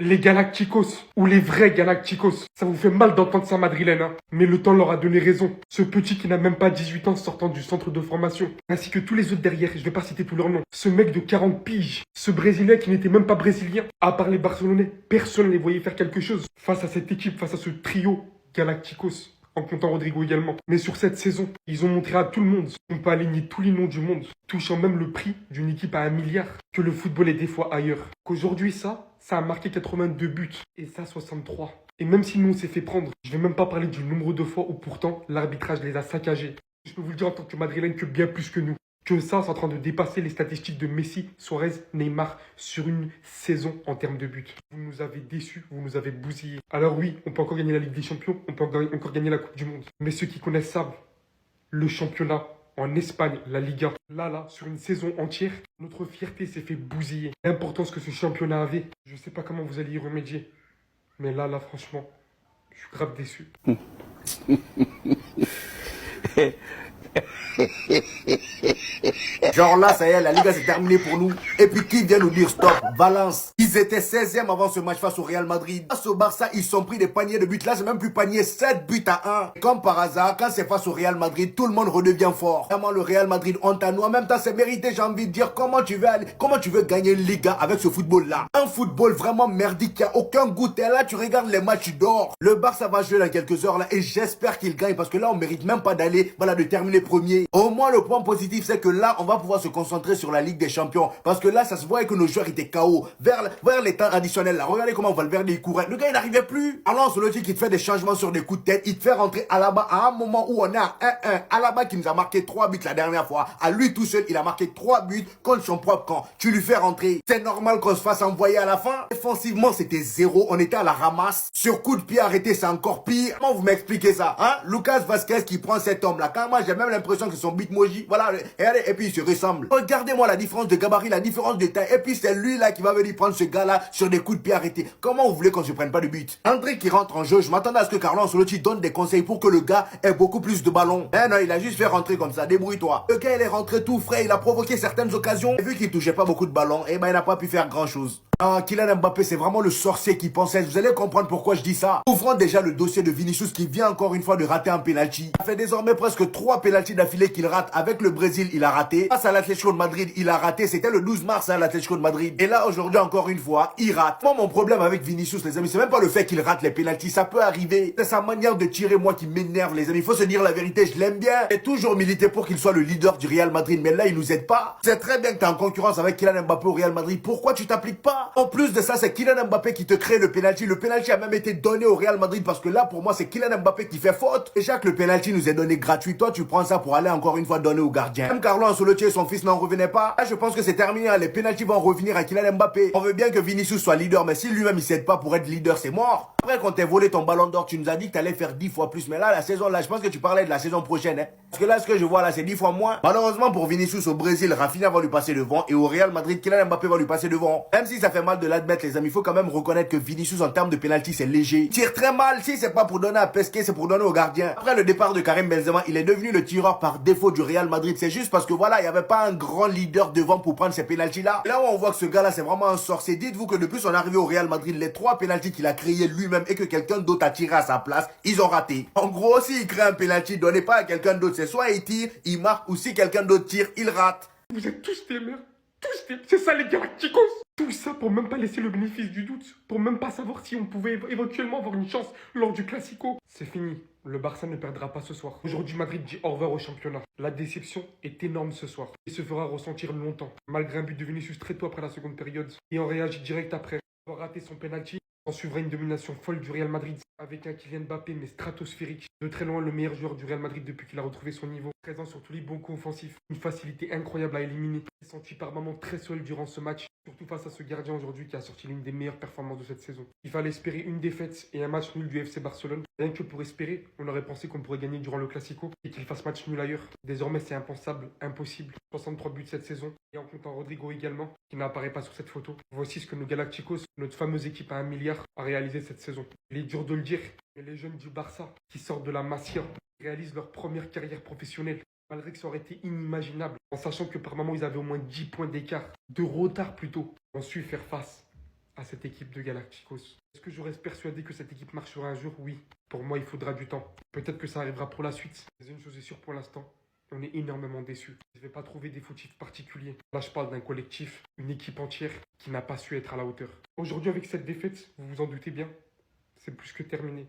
Les Galacticos, ou les vrais Galacticos. Ça vous fait mal d'entendre ça, madrilène, hein. Mais le temps leur a donné raison. Ce petit qui n'a même pas 18 ans sortant du centre de formation, ainsi que tous les autres derrière, je vais pas citer tous leurs noms. Ce mec de 40 piges, ce Brésilien qui n'était même pas brésilien, à part les Barcelonais, personne ne les voyait faire quelque chose. Face à cette équipe, face à ce trio Galacticos. En comptant Rodrigo également. Mais sur cette saison, ils ont montré à tout le monde qu'on peut aligner tous les noms du monde, touchant même le prix d'une équipe à 1 milliard, que le football est des fois ailleurs. Qu'aujourd'hui ça a marqué 82 buts, et ça 63. Et même si nous on s'est fait prendre, je vais même pas parler du nombre de fois où pourtant l'arbitrage les a saccagés. Je peux vous le dire en tant que madrilène que bien plus que nous. Que ça, c'est en train de dépasser les statistiques de Messi, Suarez, Neymar sur une saison en termes de buts. Vous nous avez déçus, vous nous avez bousillés. Alors oui, on peut encore gagner la Ligue des Champions, on peut encore gagner la Coupe du Monde. Mais ceux qui connaissent savent, le championnat en Espagne, la Liga, là, sur une saison entière, notre fierté s'est fait bousiller. L'importance que ce championnat avait, je sais pas comment vous allez y remédier. Mais là, franchement, je suis grave déçu. Genre là, ça y est, la Liga c'est terminé pour nous. Et puis qui vient nous dire stop? Valence. Ils étaient 16e avant ce match face au Real Madrid. Face au Barça, ils sont pris des paniers de buts. Là, c'est même plus panier, 7 buts à 1. Comme par hasard, quand c'est face au Real Madrid, tout le monde redevient fort. Vraiment, le Real Madrid, honte à nous. En même temps, c'est mérité, j'ai envie de dire. Comment tu veux gagner une Liga avec ce football-là? Un football vraiment merdique, qui a aucun goût. Et là, tu regardes les matchs d'or. Le Barça va jouer dans quelques heures là. Et j'espère qu'il gagne parce que là, on mérite même pas d'aller, de terminer premier. Au moins, le point positif, c'est que là, on va pouvoir se concentrer sur la Ligue des Champions. Parce que là, ça se voyait que nos joueurs étaient KO. Vers les temps additionnels, là. Regardez comment Valverde il courait. Le gars, il n'arrivait plus. Alors, Ancelotti qui te fait des changements sur des coups de tête. Il te fait rentrer Alaba à un moment où on est à 1-1. Alaba qui nous a marqué 3 buts la dernière fois. À lui tout seul, il a marqué 3 buts contre son propre camp. Tu lui fais rentrer. C'est normal qu'on se fasse envoyer à la fin. Défensivement, c'était 0. On était à la ramasse. Sur coup de pied arrêté, c'est encore pire. Comment vous m'expliquez ça, hein? Lucas Vasquez qui prend cet homme-là. Quand moi, j'ai même l'impression que c'est son bitmoji. Voilà. Regardez, et puis il se ressemble. Regardez-moi la différence de gabarit, la différence de taille. Et puis c'est lui là qui va venir prendre ce gars-là sur des coups de pied arrêtés. Comment vous voulez qu'on se prenne pas de but? André qui rentre en jeu, je m'attendais à ce que Carlo Ancelotti donne des conseils pour que le gars ait beaucoup plus de ballons. Eh non, il a juste fait rentrer comme ça, débrouille-toi. Le gars il est rentré tout frais, il a provoqué certaines occasions. Et vu qu'il touchait pas beaucoup de ballons, eh ben il n'a pas pu faire grand-chose. Ah, Kylian Mbappé, c'est vraiment le sorcier qui pensait. Vous allez comprendre pourquoi je dis ça. Ouvrons déjà le dossier de Vinicius qui vient encore une fois de rater un penalty. Ça fait désormais presque 3 pénaltys d'affilée qu'il rate. Avec le Brésil, il a raté. Face à l'Atlético de Madrid, il a raté. C'était le 12 mars à l'Atlético de Madrid. Et là, aujourd'hui, encore une fois, il rate. Moi, mon problème avec Vinicius, les amis, c'est même pas le fait qu'il rate les pénaltys. Ça peut arriver. C'est sa manière de tirer, moi, qui m'énerve, les amis. Il faut se dire la vérité, je l'aime bien. J'ai toujours milité pour qu'il soit le leader du Real Madrid. Mais là, il nous aide pas. C'est très bien que t'es en concurrence avec Kylian Mbappé au Real Madrid. Pourquoi tu t'appliques pas? En plus de ça, c'est Kylian Mbappé qui te crée le penalty. Le penalty a même été donné au Real Madrid parce que là, pour moi, c'est Kylian Mbappé qui fait faute. Déjà que le penalty nous est donné gratuit. Toi, tu prends ça pour aller encore une fois donner au gardien. Même Carlo Ancelotti et son fils n'en revenaient pas. Là, je pense que c'est terminé. Les penaltys vont revenir à Kylian Mbappé. On veut bien que Vinicius soit leader, mais si lui-même il s'aide pas pour être leader, c'est mort. Après, quand t'es volé ton ballon d'or, tu nous as dit que t'allais faire 10 fois plus. Mais là, la saison, là, je pense que tu parlais de la saison prochaine, hein. Parce que là, ce que je vois là, c'est 10 fois moins. Malheureusement pour Vinicius au Brésil, Rafinha va lui passer devant. Et au Real Madrid, Kylian Mbappé va lui passer devant. Même si ça fait mal de l'admettre, les amis, il faut quand même reconnaître que Vinicius, en termes de penalty, c'est léger. Il tire très mal. Si c'est pas pour donner à Pesquet, c'est pour donner au gardien. Après le départ de Karim Benzema, il est devenu le tireur par défaut du Real Madrid. C'est juste parce que voilà, il n'y avait pas un grand leader devant pour prendre ces penalties là. Là où on voit que ce gars-là, c'est vraiment un sorcier. Dites-vous que depuis son arrivée au Real Madrid, les 3 penalties qu'il a créés lui-même et que quelqu'un d'autre a tiré à sa place, ils ont raté. En gros, s'il crée un penalty, donnez pas à quelqu'un d'autre. C'est soit il tire, il marque, ou si quelqu'un d'autre tire, il rate. Vous êtes tous des merdes. C'est ça les Galacticos. Tout ça pour même pas laisser le bénéfice du doute. Pour même pas savoir si on pouvait éventuellement avoir une chance lors du Classico. C'est fini. Le Barça ne perdra pas ce soir. Aujourd'hui, Madrid dit au revoir au championnat. La déception est énorme ce soir. Et se fera ressentir longtemps. Malgré un but de Vinicius très tôt après la seconde période. Et on réagit direct après. Avoir raté son penalty. En suivra une domination folle du Real Madrid. Avec un Kylian Mbappé mais stratosphérique. De très loin le meilleur joueur du Real Madrid depuis qu'il a retrouvé son niveau. Présent sur tous les bons coups offensifs. Une facilité incroyable à éliminer. Il s'est senti par moments très seul durant ce match. Surtout face à ce gardien aujourd'hui qui a sorti l'une des meilleures performances de cette saison. Il fallait espérer une défaite et un match nul du FC Barcelone. Rien que pour espérer, on aurait pensé qu'on pourrait gagner durant le Classico et qu'il fasse match nul ailleurs. Désormais c'est impensable, impossible. 63 buts cette saison. Et en comptant Rodrigo également, qui n'apparaît pas sur cette photo. Voici ce que nos Galacticos, notre fameuse équipe à 1 milliard, a réalisé cette saison. Il est dur de le dire, mais les jeunes du Barça, qui sortent de la Masia, réalisent leur première carrière professionnelle. Malgré que ça aurait été inimaginable, en sachant que par moment ils avaient au moins 10 points d'écart, de retard plutôt, ont su faire face à cette équipe de Galacticos. Est-ce que je reste persuadé que cette équipe marchera un jour? Oui. Pour moi, il faudra du temps. Peut-être que ça arrivera pour la suite. Mais une chose est sûre pour l'instant, on est énormément déçus. Je ne vais pas trouver des fautifs particuliers. Là, je parle d'un collectif, une équipe entière qui n'a pas su être à la hauteur. Aujourd'hui, avec cette défaite, vous vous en doutez bien, c'est plus que terminé.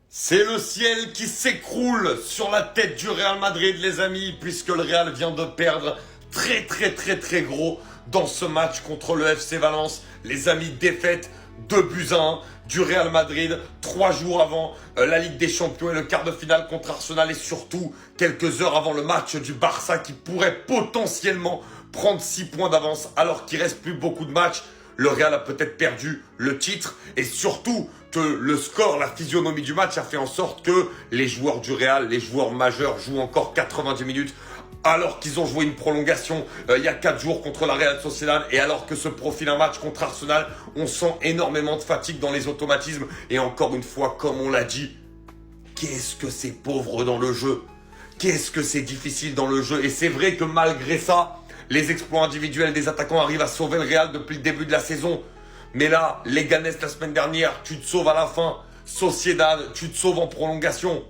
C'est le ciel qui s'écroule sur la tête du Real Madrid, les amis, puisque le Real vient de perdre très gros dans ce match contre le FC Valence. Les amis, défaite 2-1 du Real Madrid 3 jours avant la Ligue des Champions et le quart de finale contre Arsenal, et surtout quelques heures avant le match du Barça qui pourrait potentiellement prendre 6 points d'avance alors qu'il reste plus beaucoup de matchs. Le Real a peut-être perdu le titre, et surtout que le score, la physionomie du match a fait en sorte que les joueurs du Real, les joueurs majeurs, jouent encore 90 minutes alors qu'ils ont joué une prolongation il y a 4 jours contre la Real Sociedad, et alors que se profile un match contre Arsenal, on sent énormément de fatigue dans les automatismes. Et encore une fois, comme on l'a dit, qu'est-ce que c'est pauvre dans le jeu, qu'est-ce que c'est difficile dans le jeu. Et c'est vrai que malgré ça, les exploits individuels des attaquants arrivent à sauver le Real depuis le début de la saison. Mais là, Leganés la semaine dernière, tu te sauves à la fin. Sociedad, tu te sauves en prolongation.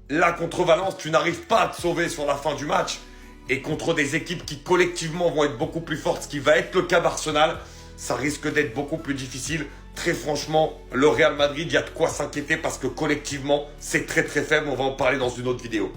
Là, contre Valence, tu n'arrives pas à te sauver sur la fin du match. Et contre des équipes qui collectivement vont être beaucoup plus fortes, ce qui va être le cas d'Arsenal, ça risque d'être beaucoup plus difficile. Très franchement, le Real Madrid, il y a de quoi s'inquiéter parce que collectivement, c'est très faible. On va en parler dans une autre vidéo.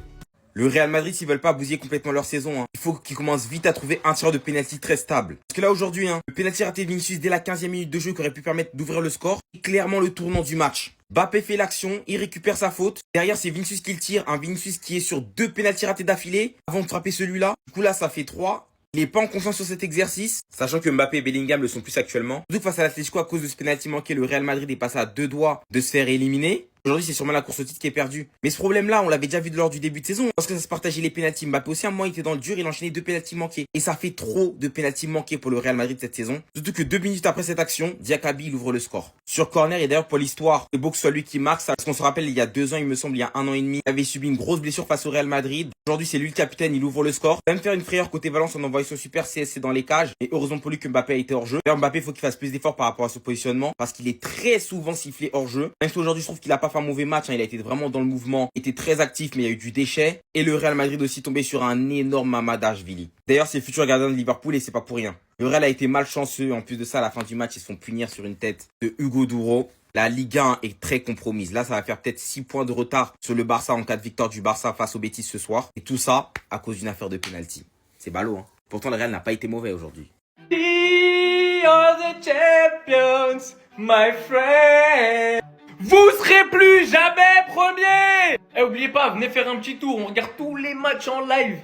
Le Real Madrid, s'ils veulent pas bousiller complètement leur saison, il faut qu'ils commencent vite à trouver un tireur de pénalty très stable. Parce que là, aujourd'hui, le pénalty raté de Vinicius dès la 15e minute de jeu qui aurait pu permettre d'ouvrir le score, est clairement le tournant du match. Mbappé fait l'action, il récupère sa faute. Derrière, c'est Vinicius qui le tire, un Vinicius qui est sur 2 pénaltys ratés d'affilée avant de frapper celui-là. Du coup, là, ça fait 3. Il est pas en confiance sur cet exercice, sachant que Mbappé et Bellingham le sont plus actuellement. Surtout que face à l'Atlético, à cause de ce pénalty manqué, le Real Madrid est passé à 2 doigts de se faire éliminer. Aujourd'hui, c'est sûrement la course au titre qui est perdue. Mais ce problème-là, on l'avait déjà vu lors du début de saison. Parce que ça se partageait les pénaltys. Mbappé aussi, à un moment, il était dans le dur, il enchaînait 2 pénaltys manqués. Et ça fait trop de pénaltys manqués pour le Real Madrid cette saison. Surtout que 2 minutes après cette action, Diakabi, il ouvre le score. Sur corner, et d'ailleurs, pour l'histoire, c'est beau que ce soit lui qui marque. Parce qu'on se rappelle, il y a 2 ans, il me semble, il y a 1 an et demi, il avait subi une grosse blessure face au Real Madrid. Aujourd'hui, c'est lui le capitaine, il ouvre le score. Il va même faire une frayeur côté Valence en envoyant son super CSC dans les cages. Et heureusement pour lui que Mbappé a été hors jeu. D'ailleurs, Mbappé, faut qu'il fasse plus d'efforts par rapport à ce positionnement. Parce qu'il est très souvent sifflé hors jeu. Même si aujourd'hui, je trouve qu'il a pas fait un mauvais match, il a été vraiment dans le mouvement, était très actif, mais il y a eu du déchet. Et le Real Madrid aussi tombé sur un énorme Mamadashvili. D'ailleurs, c'est le futur gardien de Liverpool et c'est pas pour rien. Le Real a été malchanceux. En plus de ça, à la fin du match, ils se font punir sur une tête de Hugo Duro. La Ligue 1 est très compromise. Là, ça va faire peut-être 6 points de retard sur le Barça en cas de victoire du Barça face au Betis ce soir. Et tout ça à cause d'une affaire de penalty. C'est ballot, hein. Pourtant, le Real n'a pas été mauvais aujourd'hui. We are the champions, my friend. Vous serez plus jamais premier. Eh, oubliez pas, venez faire un petit tour. On regarde tous les matchs en live.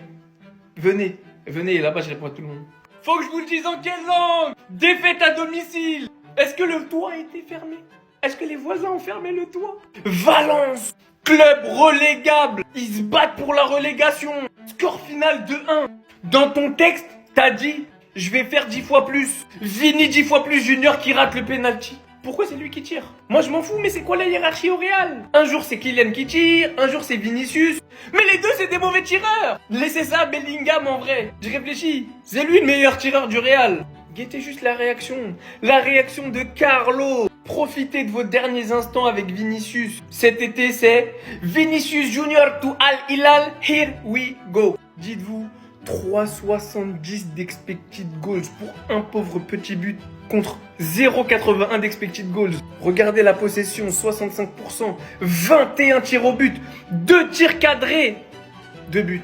Venez, là-bas, je réponds à tout le monde. Faut que je vous le dise en quelle langue. Défaite à domicile. Est-ce que le toit a été fermé? Est-ce que les voisins ont fermé le toit? Valence, club relégable. Ils se battent pour la relégation. Score final 2-1. Dans ton texte, t'as dit, je vais faire 10 fois plus. Vini 10 fois plus Junior qui rate le penalty. Pourquoi c'est lui qui tire? Moi je m'en fous, mais c'est quoi la hiérarchie au Real? Un jour c'est Kylian qui tire, un jour c'est Vinicius. Mais les deux c'est des mauvais tireurs. Laissez ça à Bellingham en vrai. J'ai réfléchi, c'est lui le meilleur tireur du Real. Guettez juste la réaction de Carlo. Profitez de vos derniers instants avec Vinicius. Cet été c'est Vinicius Junior to Al Hilal, here we go. Dites-vous 3,70 d'expected goals pour un pauvre petit but contre 0,81 d'expected goals. Regardez la possession, 65%, 21 tirs au but, 2 tirs cadrés, 2 buts,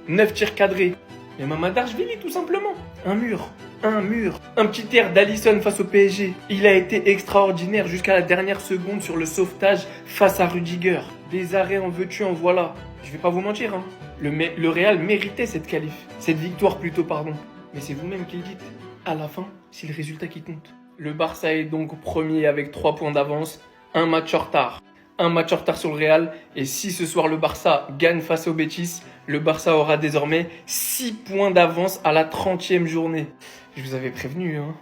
9 tirs cadrés. Mais Mamadashvili tout simplement, un mur. Un petit air d'Alisson face au PSG. Il a été extraordinaire jusqu'à la dernière seconde sur le sauvetage face à Rudiger. Des arrêts en veux-tu, en voilà. Je vais pas vous mentir, hein. Le Real méritait cette victoire plutôt, pardon. Mais c'est vous-même qui le dites. À la fin, c'est le résultat qui compte. Le Barça est donc premier avec 3 points d'avance, un match en retard. Un match en retard sur le Real. Et si ce soir le Barça gagne face au Betis, le Barça aura désormais 6 points d'avance à la 30e journée. Je vous avais prévenu, hein.